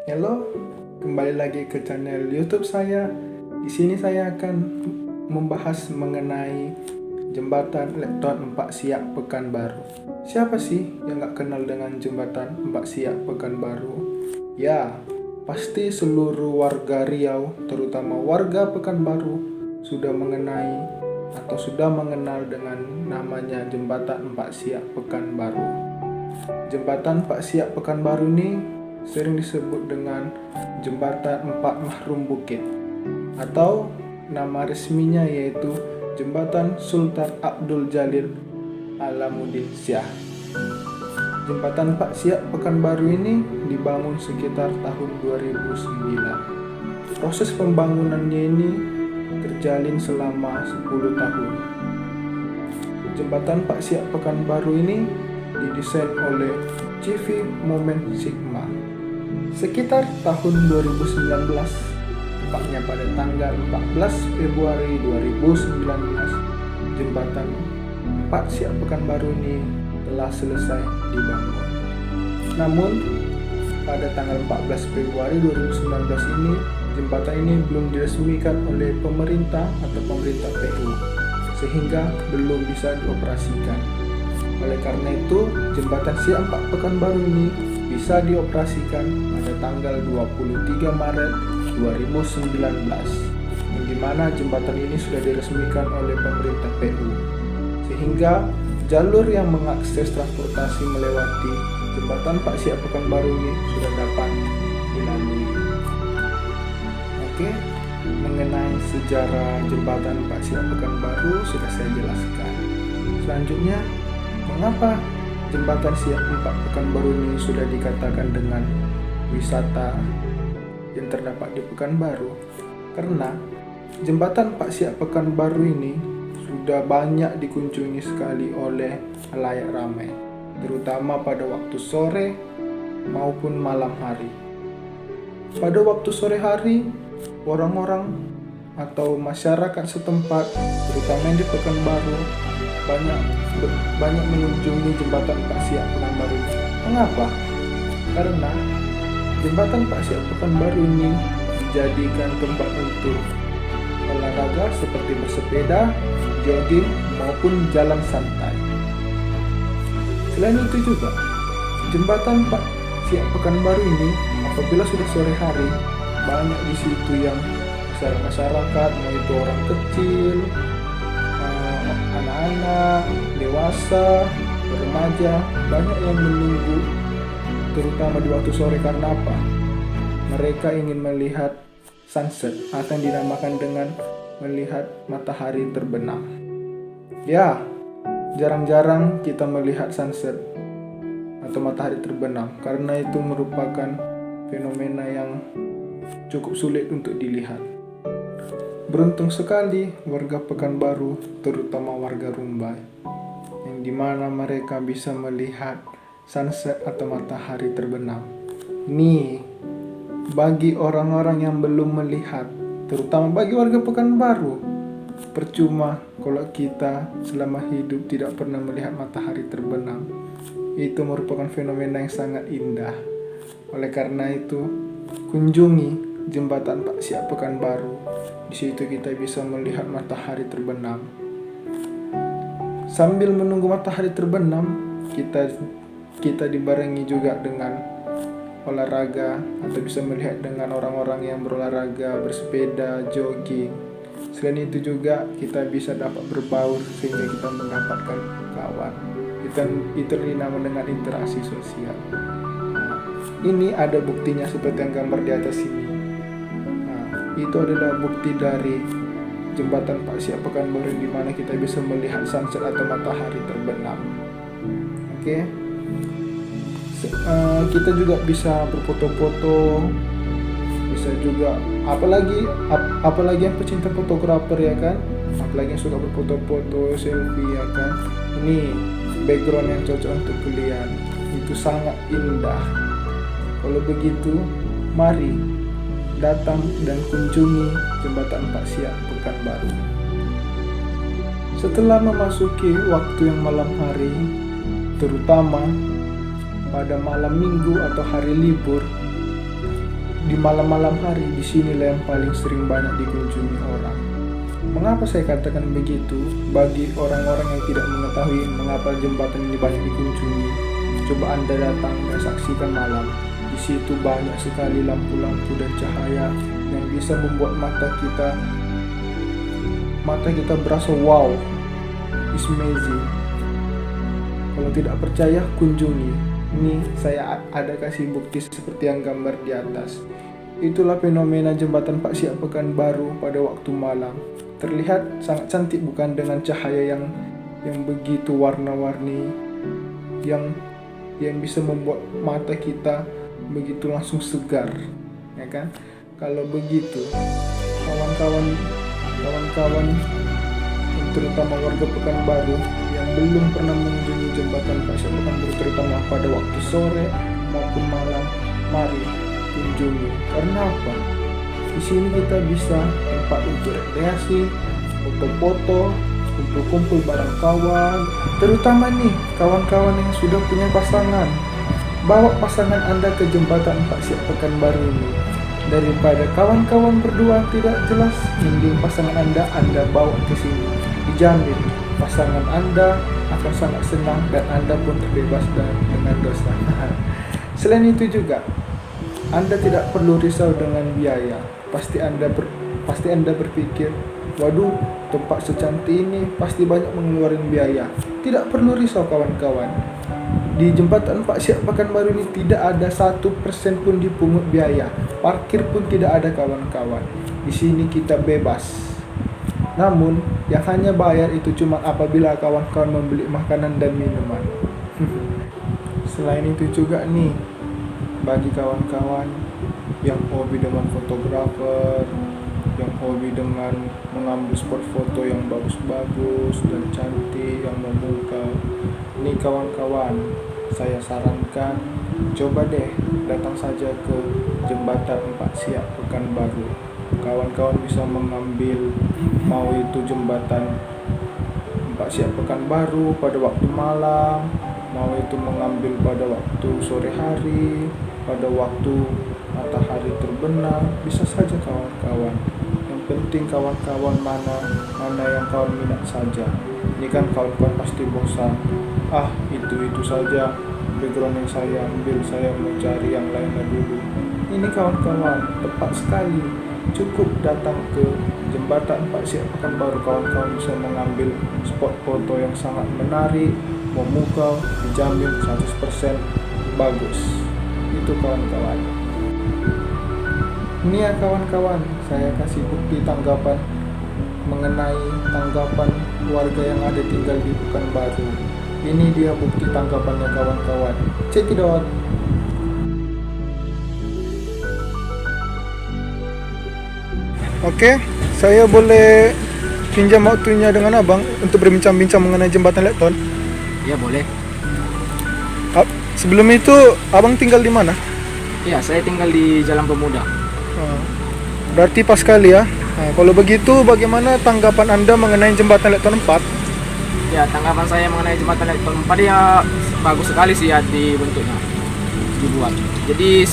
Halo, kembali lagi ke channel YouTube saya. Di sini saya akan membahas mengenai jembatan Lekton 4 Siak Pekanbaru. Siapa sih yang gak kenal dengan jembatan 4 Siak Pekanbaru? Ya, pasti seluruh warga Riau, terutama warga Pekanbaru, sudah mengenai atau sudah mengenal dengan namanya jembatan 4 Siak Pekanbaru. Jembatan 4 Siak Pekanbaru ini sering disebut dengan Jembatan 4 Mahrum Bukit, atau nama resminya yaitu Jembatan Sultan Abdul Jalil Alamuddin Shah. Jembatan 4 Siak Pekanbaru ini dibangun sekitar tahun 2009. Proses pembangunannya ini terjalin selama 10 tahun. Jembatan 4 Siak Pekanbaru ini didesain oleh CV Moment Sigma. Sekitar tahun 2019, tepatnya pada tanggal 14 Februari 2019, jembatan 4 Siak Pekanbaru ini telah selesai dibangun. Namun, pada tanggal 14 Februari 2019 ini, jembatan ini belum diresmikan oleh pemerintah atau pemerintah PU, sehingga belum bisa dioperasikan. Oleh karena itu, jembatan Siak 4 Pekanbaru ini bisa dioperasikan pada tanggal 23 Maret 2019, yang dimana jembatan ini sudah diresmikan oleh pemerintah PU, sehingga jalur yang mengakses transportasi melewati jembatan 4 Siak Pekanbaru ini sudah dapat dilalui. Oke, mengenai sejarah jembatan 4 Siak Pekanbaru sudah saya jelaskan. Selanjutnya, mengapa jembatan Siak 4 Pekanbaru ini sudah dikatakan dengan wisata yang terdapat di Pekanbaru? Karena jembatan 4 Siak Pekanbaru ini sudah banyak dikunjungi sekali oleh khalayak ramai, terutama pada waktu sore maupun malam hari. Pada waktu sore hari, orang-orang atau masyarakat setempat, terutama yang di Pekanbaru, banyak mengunjungi jembatan 4 Siak Pekanbaru ini. Mengapa? Karena jembatan 4 Siak Pekanbaru ini dijadikan tempat untuk olahraga seperti bersepeda, jogging, maupun jalan santai. Selain itu juga, jembatan 4 Siak Pekanbaru ini apabila sudah sore hari, banyak di situ yang masyarakat, mau itu orang kecil, anak-anak, dewasa, remaja, banyak yang menunggu, terutama di waktu sore. Karena apa? Mereka ingin melihat sunset atau yang dinamakan dengan melihat matahari terbenam. Ya, jarang-jarang kita melihat sunset atau matahari terbenam, karena itu merupakan fenomena yang cukup sulit untuk dilihat. Beruntung sekali warga Pekanbaru, terutama warga Rumbai, yang dimana mereka bisa melihat sunset atau matahari terbenam. Nih, bagi orang-orang yang belum melihat, terutama bagi warga Pekanbaru, percuma kalau kita selama hidup tidak pernah melihat matahari terbenam. Itu merupakan fenomena yang sangat indah. Oleh karena itu, kunjungi jembatan 4 Siak Pekanbaru. Di situ kita bisa melihat matahari terbenam. Sambil menunggu matahari terbenam, kita dibarengi juga dengan olahraga, atau bisa melihat dengan orang-orang yang berolahraga, bersepeda, jogging. Selain itu juga kita bisa dapat berbaur sehingga kita mendapatkan kawan. Itu dinamakan dengan interaksi sosial. Ini ada buktinya seperti yang gambar di atas ini. Itu adalah bukti dari jembatan 4 Siak Pekanbaru, di mana kita bisa melihat sunset atau matahari terbenam. Oke. Kita juga bisa berfoto-foto, bisa juga apalagi yang pecinta fotografer, ya kan, apalagi yang suka berfoto-foto, selfie, ya kan. Ini background yang cocok untuk kalian, itu sangat indah. Kalau begitu, mari datang dan kunjungi jembatan 4 Siak Pekanbaru. Setelah memasuki waktu yang malam hari, terutama pada malam minggu atau hari libur, di malam-malam hari di sinilah yang paling sering banyak dikunjungi orang. Mengapa saya katakan begitu? Bagi orang-orang yang tidak mengetahui mengapa jembatan ini banyak dikunjungi, coba Anda datang dan saksikan malam. Di situ banyak sekali lampu-lampu dan cahaya yang bisa membuat mata kita berasa wow, it's amazing. Kalau tidak percaya, kunjungi. Ini saya ada kasih bukti seperti yang gambar di atas. Itulah fenomena jembatan Pak Siak Pekanbaru pada waktu malam. Terlihat sangat cantik bukan, dengan cahaya yang begitu warna-warni, yang bisa membuat mata kita begitu langsung segar, ya kan? Kalau begitu, kawan-kawan terutama warga Pekanbaru yang belum pernah mengunjungi jembatan Pak Siak Pekanbaru, terutama pada waktu sore maupun malam, mari kunjungi. Karena apa? Di sini kita bisa tempat untuk rekreasi, foto-foto, kumpul-kumpul bareng kawan, terutama nih kawan-kawan yang sudah punya pasangan. Bawa pasangan Anda ke jembatan Pak Siak Pekanbaru ini. Daripada kawan-kawan berdua tidak jelas, mending pasangan Anda bawa ke sini. Dijamin pasangan Anda akan sangat senang dan Anda pun terbebas dengan dosa. Selain itu juga, Anda tidak perlu risau dengan biaya. Pasti Anda berpikir, waduh, tempat secantik ini pasti banyak mengeluarkan biaya. Tidak perlu risau kawan-kawan. Di jembatan Pak Siak Pekanbaru ini tidak ada 1% pun dipungut biaya. Parkir pun tidak ada kawan-kawan. Di sini kita bebas. Namun yang hanya bayar itu cuma apabila kawan-kawan membeli makanan dan minuman. Selain itu juga nih, bagi kawan-kawan yang hobi dengan fotografer, yang hobi dengan mengambil spot foto yang bagus-bagus dan cantik, yang memukau, nih kawan-kawan, saya sarankan coba deh datang saja ke jembatan Pak Siak Pekanbaru. Kawan-kawan bisa mengambil, mau itu jembatan Pak Siak Pekanbaru pada waktu malam, mau itu mengambil pada waktu sore hari, pada waktu matahari terbenam, bisa saja kawan-kawan. Yang penting kawan-kawan mana yang kawan minat saja. Ini kan kawan-kawan pasti bosan, itu saja background yang saya ambil, saya mau cari yang lainnya dulu. Ini kawan-kawan tepat sekali, cukup datang ke jembatan Pak Siak Pekanbaru, kawan-kawan bisa mengambil spot foto yang sangat menarik, memukau, dijamin 100% bagus. Itu kawan-kawan. Ini ya kawan-kawan, saya kasih bukti tanggapan mengenai tanggapan warga yang ada tinggal di Pekanbaru. Ini dia bukti tanggapannya kawan-kawan. Check it out. Oke, saya boleh pinjam waktunya dengan abang untuk berbincang-bincang mengenai jembatan Lekton? Ya boleh. Sebelum itu abang tinggal di mana? Ya, saya tinggal di Jalan Pemuda. Berarti pas sekali ya. Kalau begitu bagaimana tanggapan Anda mengenai jembatan Lekton 4? Ya, tanggapan saya mengenai jembatan Lekton 4 ya bagus sekali sih ya dibentuknya, dibuat. Jadi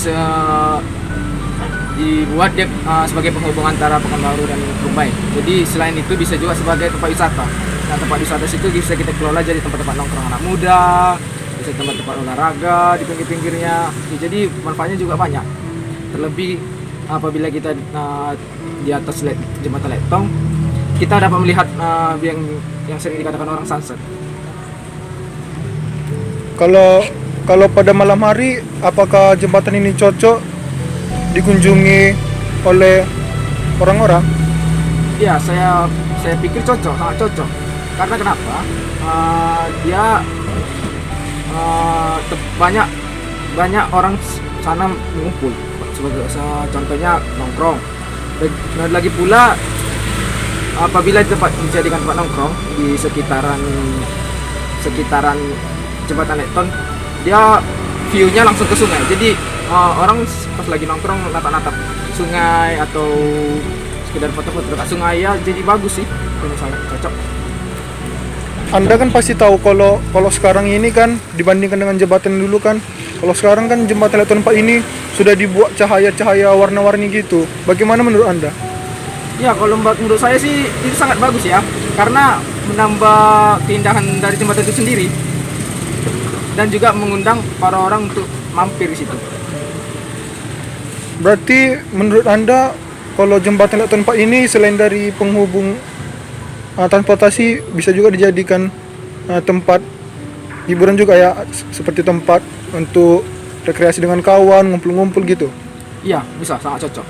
dibuat dia sebagai penghubung antara Pekanbaru dan Rumbai. Jadi selain itu bisa juga sebagai tempat wisata. Nah, tempat wisata situ bisa kita kelola jadi tempat-tempat nongkrong anak muda, bisa tempat-tempat olahraga di pinggir-pinggirnya. Ya, jadi manfaatnya juga banyak. Terlebih apabila kita di atas jembatan Lekton, kita dapat melihat yang sering dikatakan orang sunset. Kalau pada malam hari, apakah jembatan ini cocok dikunjungi oleh orang-orang? Ya, saya pikir cocok, sangat cocok. Karena kenapa? Dia banyak orang sana mengumpul. Sebagai contohnya nongkrong. Dan lagi pula apabila dijadikan tempat nongkrong di sekitaran jembatan Lekton, dia view-nya langsung ke sungai. Jadi orang pas lagi nongkrong natap-natap sungai atau sekedar foto-foto dekat sungai ya, jadi bagus sih. Ini sangat cocok. Anda kan pasti tahu kalau sekarang ini kan dibandingkan dengan jembatan dulu kan Kalau sekarang kan jembatan Leton 4 ini sudah dibuat cahaya-cahaya warna-warni gitu. Bagaimana menurut Anda? Ya, kalau menurut saya sih itu sangat bagus ya, karena menambah keindahan dari jembatan itu sendiri dan juga mengundang para orang untuk mampir di situ. Berarti menurut Anda kalau jembatan Leton 4 ini selain dari penghubung transportasi bisa juga dijadikan tempat hiburan juga ya, seperti tempat untuk rekreasi dengan kawan, ngumpul-ngumpul gitu. Iya, bisa, sangat cocok.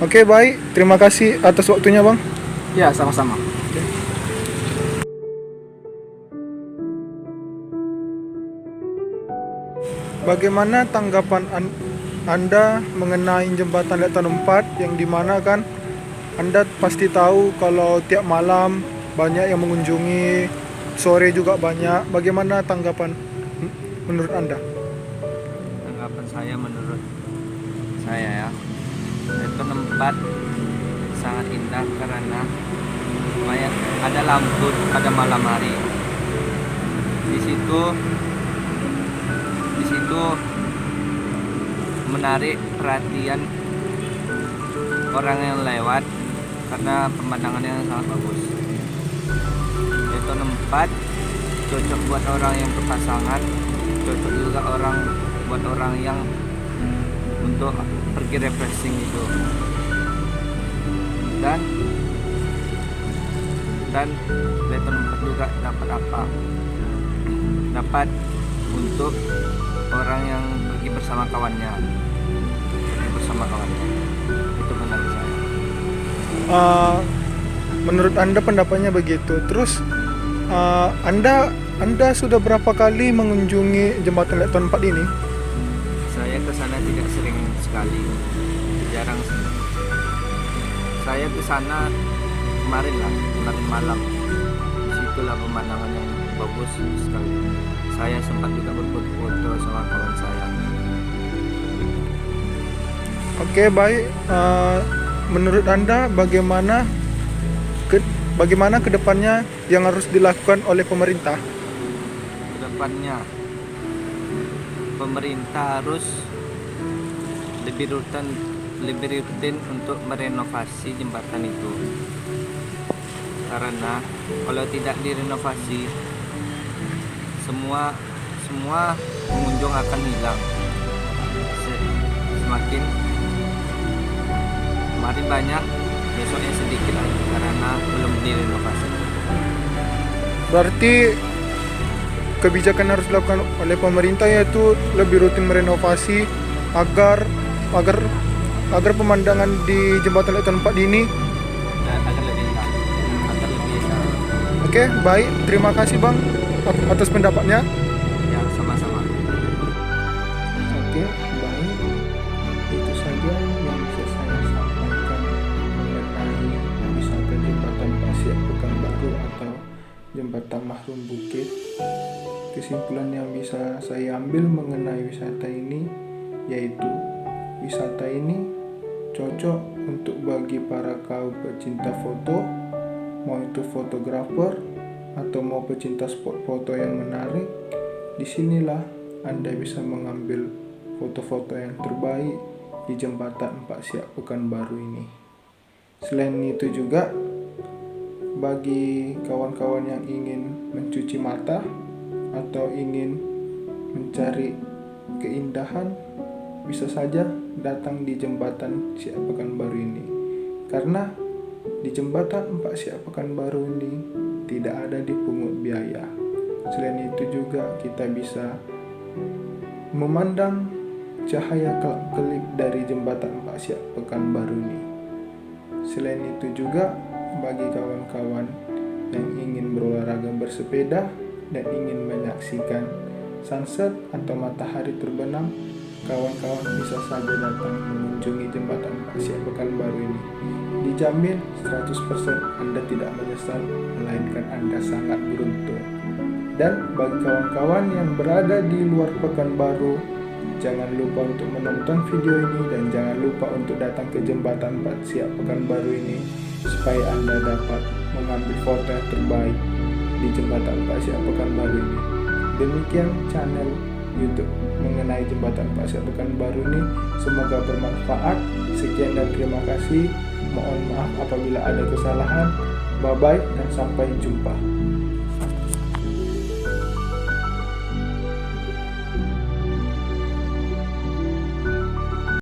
Oke, baik. Terima kasih atas waktunya, Bang. Ya, sama-sama. Bagaimana tanggapan Anda mengenai jembatan Leton 4 yang dimana kan Anda pasti tahu kalau tiap malam banyak yang mengunjungi, sore juga banyak. Bagaimana tanggapan menurut Anda? Tanggapan saya, menurut saya ya, Leton 4 sangat indah karena banyak ada lampu pada malam hari. Di situ menarik perhatian orang yang lewat karena pemandangannya sangat bagus. Leton 4 cocok buat orang yang berpasangan, cocok juga buat orang yang untuk pergi refreshing gitu. Dan Leton 4 juga dapat apa? Dapat untuk orang yang pergi bersama kawannya. Itu pendapat saya. Menurut Anda pendapatnya begitu. Terus Anda sudah berapa kali mengunjungi jembatan Leton 4 ini? Saya ke sana tidak sering sekali, jarang sih. Saya ke sana kemarin malam. Disitulah pemandangan yang bagus sekali. Saya sempat juga berfoto sama kawan saya. Oke, baik. Menurut Anda bagaimana kedepannya yang harus dilakukan oleh pemerintah? Kedepannya pemerintah harus lebih rutin untuk merenovasi jembatan itu. Karena kalau tidak direnovasi, semua pengunjung akan hilang. Semakin kemarin banyak, besoknya sedikit lagi karena belum direnovasi. Berarti kebijakan harus dilakukan oleh pemerintah yaitu lebih rutin merenovasi agar pemandangan di jembatan Leton 4 ini agar lebih indah. Oke, baik. Terima kasih Bang atas pendapatnya. Ya, sama-sama. Oke, baik. Itu saja yang bisa saya sampaikan mengenai wisata jembatan Pasiak Pekanbaru atau jembatan Mahrum Bukit. Kesimpulan yang bisa saya ambil mengenai wisata ini yaitu wisata ini cocok untuk bagi para kaum pecinta foto, mau itu fotografer atau mau pecinta spot foto yang menarik. Disinilah Anda bisa mengambil foto-foto yang terbaik di jembatan Empak Siak Pekanbaru ini. Selain itu juga bagi kawan-kawan yang ingin mencuci mata atau ingin mencari keindahan, bisa saja datang di jembatan Siak Pekanbaru ini. Karena di jembatan Empak Siak Pekanbaru ini tidak ada dipungut biaya. Selain itu juga kita bisa memandang cahaya kelip dari jembatan Empak Siak Pekanbaru ini. Selain itu juga bagi kawan-kawan yang ingin berolahraga bersepeda dan ingin menyaksikan sunset atau matahari terbenam, kawan-kawan bisa saja datang mengunjungi jembatan Empak Siak Pekanbaru ini. Dijamin 100% Anda tidak menyesal, melainkan Anda sangat beruntung. Dan bagi kawan-kawan yang berada di luar Pekanbaru, jangan lupa untuk menonton video ini dan jangan lupa untuk datang ke jembatan Empak Siak Pekanbaru ini supaya Anda dapat mengambil foto yang terbaik di jembatan Empak Siak Pekanbaru ini. Demikian channel YouTube mengenai jembatan Pak Siap Pekanbaru ini. Semoga bermanfaat. Sekian dan terima kasih. Mohon maaf apabila ada kesalahan. Bye-bye dan sampai jumpa.